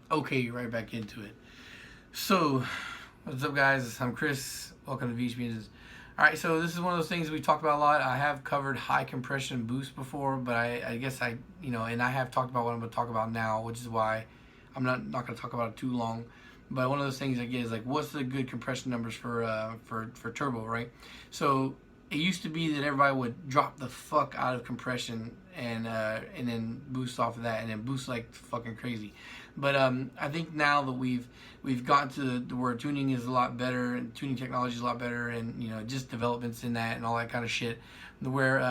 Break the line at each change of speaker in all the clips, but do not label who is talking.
Okay, right back into it. So, what's up, guys? I'm Chris. Welcome to VHP Engines. Alright, so this is one of those things we talked about a lot. I have covered high compression boost before, but I guess and I have talked about what I'm going to talk about now, which is why I'm not going to talk about it too long. But one of those things I get is like, what's the good compression numbers for turbo, right? So it used to be that everybody would drop the fuck out of compression and then boost off of that, and then boost like fucking crazy. But I think now that we've gotten to where tuning is a lot better, and tuning technology is a lot better, and just developments in that and all that kind of shit, where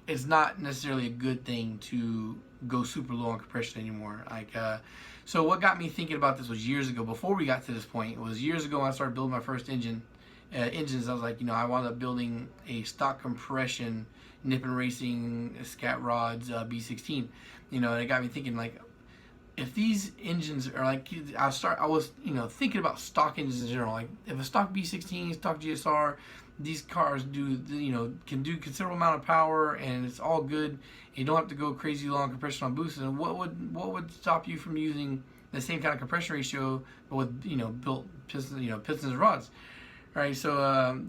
it's not necessarily a good thing to go super low on compression anymore. So what got me thinking about this was years ago. Before we got to this point, it was years ago when I started building my first engines. I was like, I wound up building a stock compression Nippon Racing Scat Rods B16. And it got me thinking, like, if these engines are like, I was thinking about stock engines in general. Like, if a stock B16, stock GSR, these cars can do considerable amount of power, and it's all good. You don't have to go crazy long compression on boosts. And what would stop you from using the same kind of compression ratio, but with built pistons and rods? Right, so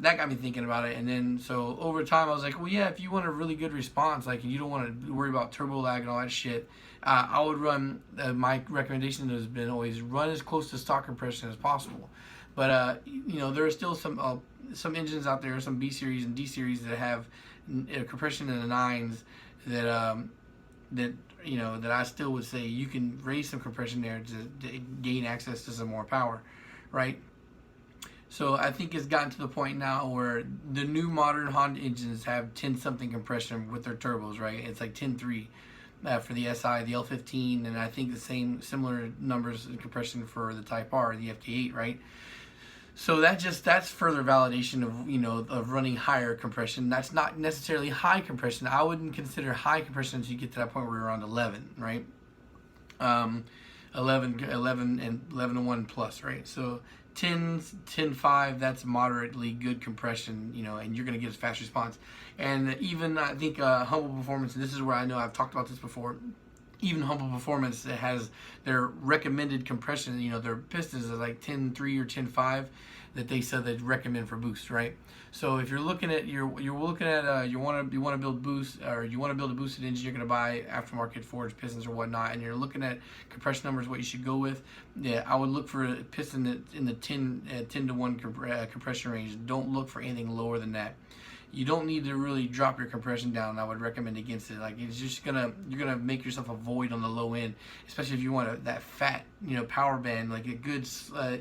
that got me thinking about it, and then so over time I was like, well, yeah, if you want a really good response, like, and you don't want to worry about turbo lag and all that shit, I would run. My recommendation has been always run as close to stock compression as possible. But there are still some engines out there, some B series and D series that have compression in the nines that that I still would say you can raise some compression there to gain access to some more power, right? So I think it's gotten to the point now where the new modern Honda engines have 10-something compression with their turbos, right? It's like 10.3 for the SI, the L15, and I think the similar numbers in compression for the Type R, the FK8, right? So that's further validation of of running higher compression. That's not necessarily high compression. I wouldn't consider high compression until you get to that point where you're around 11, right? 11 and 11 to 1 plus, right? So 10.5, that's moderately good compression, and you're going to get a fast response. And even I think Humble Performance, and this is where I know I've talked about this before, even Humble Performance has their recommended compression, their pistons are like 10.3 or 10.5 that they said they'd recommend for boost, right? So if you're looking at you want to build boost, or you want to build a boosted engine, you're going to buy aftermarket forged pistons or whatnot, and you're looking at compression numbers, what you should go with. Yeah, I would look for a piston that in the 10 to 1 compression range. Don't look for anything lower than that. You don't need to really drop your compression down. I would recommend against it. Like, it's just you're gonna make yourself a void on the low end, especially if you want that fat power band, like a good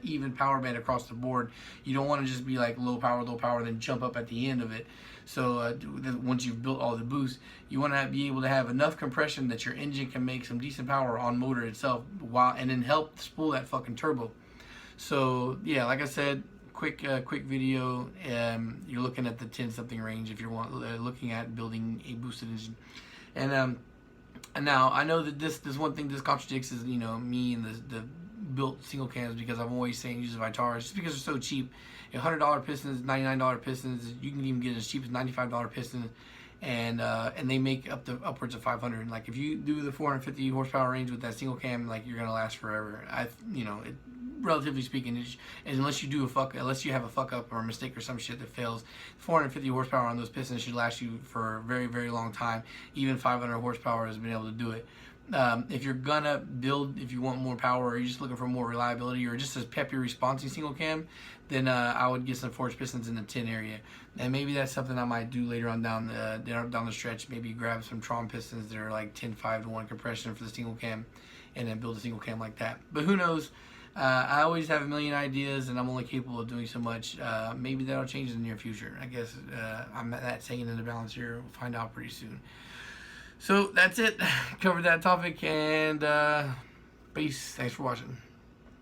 even power band across the board. You don't want to just be like low power, then jump up at the end of it. So once you've built all the boosts, you want to be able to have enough compression that your engine can make some decent power on motor itself, and then help spool that fucking turbo. So yeah, like I said, quick video. You're looking at the 10-something range if you're looking at building a boosted engine. And now I know that this one thing this contradicts is me and the built single cams, because I'm always saying use Vitara just because they're so cheap. $100 pistons, $99 pistons. You can even get as cheap as $95 pistons. And they make upwards of 500. Like, if you do the 450 horsepower range with that single cam, like, you're gonna last forever. Relatively speaking, unless you have a fuck up or a mistake or some shit that fails, 450 horsepower on those pistons should last you for a very, very long time. Even 500 horsepower has been able to do it. If you're gonna build, if you want more power, or you're just looking for more reliability, or just a peppy response in single cam, then I would get some forged pistons in the 10 area. And maybe that's something I might do later on down the stretch. Maybe grab some Tron pistons that are like 10.5 to 1 compression for the single cam, and then build a single cam like that. But who knows? I always have a million ideas, and I'm only capable of doing so much. Maybe that'll change in the near future. I guess I'm that's hanging in the balance here. We'll find out pretty soon. So that's it. Covered that topic, and peace. Thanks for watching.